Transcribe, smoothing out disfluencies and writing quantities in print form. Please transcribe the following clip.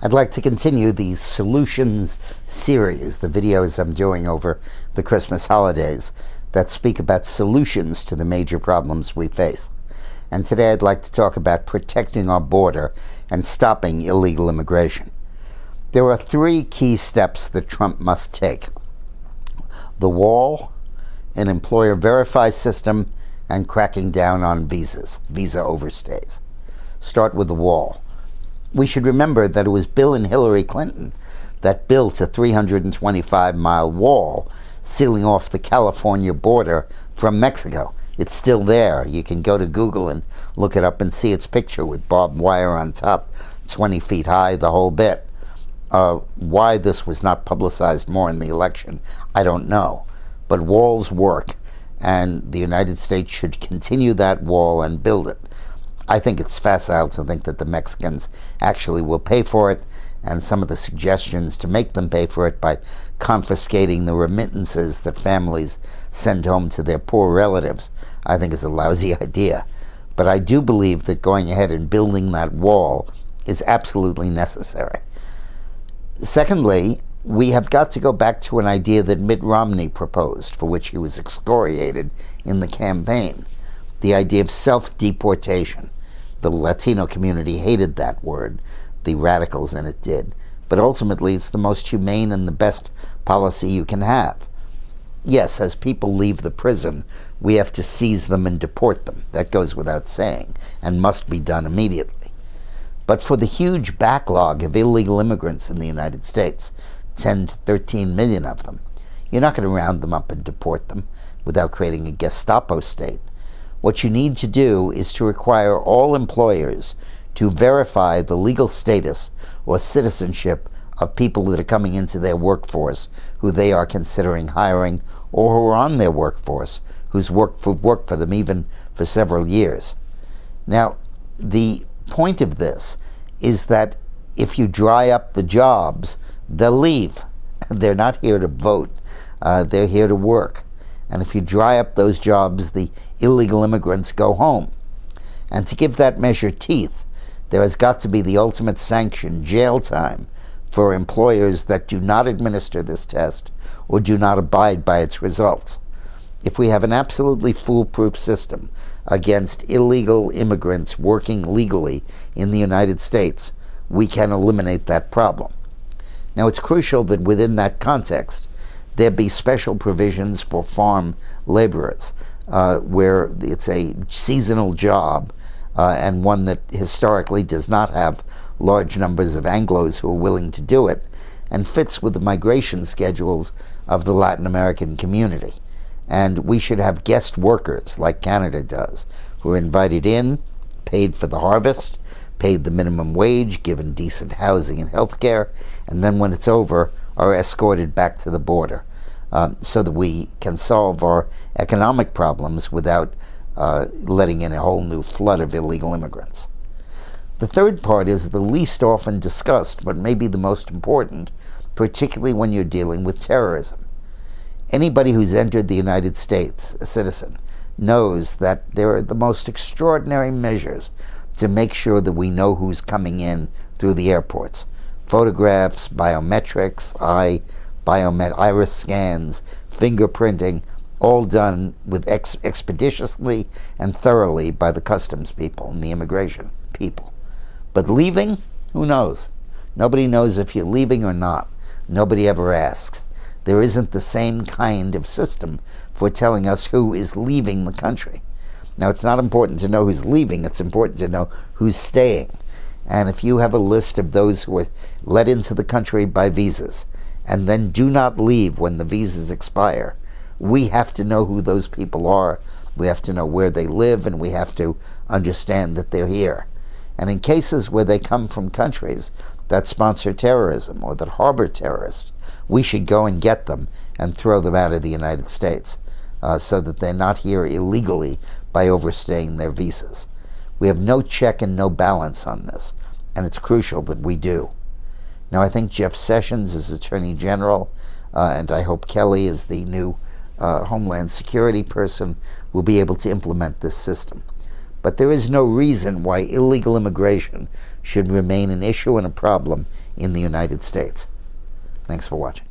I'd like to continue the solutions series, the videos I'm doing over the Christmas holidays that speak about solutions to the major problems we face. And today I'd like to talk about protecting our border and stopping illegal immigration. There are three key steps that Trump must take: the wall, an employer verify system, and cracking down on visa overstays. Start with the wall. We should remember that it was Bill and Hillary Clinton that built a 325-mile wall sealing off the California border from Mexico. It's still there. You can go to Google and look it up and see its picture with barbed wire on top, 20 feet high, the whole bit. Why this was not publicized more in the election, I don't know. But walls work, and the United States should continue that wall and build it. I think it's facile to think that the Mexicans actually will pay for it, and some of the suggestions to make them pay for it by confiscating the remittances that families send home to their poor relatives, I think is a lousy idea. But I do believe that going ahead and building that wall is absolutely necessary. Secondly, we have got to go back to an idea that Mitt Romney proposed, for which he was excoriated in the campaign, the idea of self-deportation. The Latino community hated that word. The radicals in it did. But ultimately, it's the most humane and the best policy you can have. Yes, as people leave the prison, we have to seize them and deport them. That goes without saying, and must be done immediately. But for the huge backlog of illegal immigrants in the United States, 10 to 13 million of them, you're not going to round them up and deport them without creating a Gestapo state. What you need to do is to require all employers to verify the legal status or citizenship of people that are coming into their workforce, who they are considering hiring, or who are on their workforce, who's worked for them even for several years. Now, the point of this is that if you dry up the jobs, they'll leave. They're not here to vote. They're here to work. And if you dry up those jobs, the illegal immigrants go home. And to give that measure teeth, there has got to be the ultimate sanction, jail time, for employers that do not administer this test or do not abide by its results. If we have an absolutely foolproof system against illegal immigrants working legally in the United States, we can eliminate that problem. Now, it's crucial that within that context, there be special provisions for farm laborers, where it's a seasonal job and one that historically does not have large numbers of Anglos who are willing to do it, and fits with the migration schedules of the Latin American community. And we should have guest workers, like Canada does, who are invited in, paid for the harvest, paid the minimum wage, given decent housing and health care, and then when it's over, are escorted back to the border, so that we can solve our economic problems without letting in a whole new flood of illegal immigrants. The third part is the least often discussed, but maybe the most important, particularly when you're dealing with terrorism. Anybody who's entered the United States, a citizen, knows that there are the most extraordinary measures to make sure that we know who's coming in through the airports. Photographs, biometrics, iris scans, fingerprinting, all done with expeditiously and thoroughly by the customs people and the immigration people. But leaving, who knows? Nobody knows if you're leaving or not. Nobody ever asks. There isn't the same kind of system for telling us who is leaving the country. Now, it's not important to know who's leaving, it's important to know who's staying. And if you have a list of those who are let into the country by visas and then do not leave when the visas expire, we have to know who those people are. We have to know where they live, and we have to understand that they're here. And in cases where they come from countries that sponsor terrorism or that harbor terrorists, we should go and get them and throw them out of the United States so that they're not here illegally by overstaying their visas. We have no check and no balance on this, and it's crucial that we do. Now, I think Jeff Sessions is Attorney General, and I hope Kelly, as the new Homeland Security person, will be able to implement this system. but there is no reason why illegal immigration should remain an issue and a problem in the United States. Thanks for watching.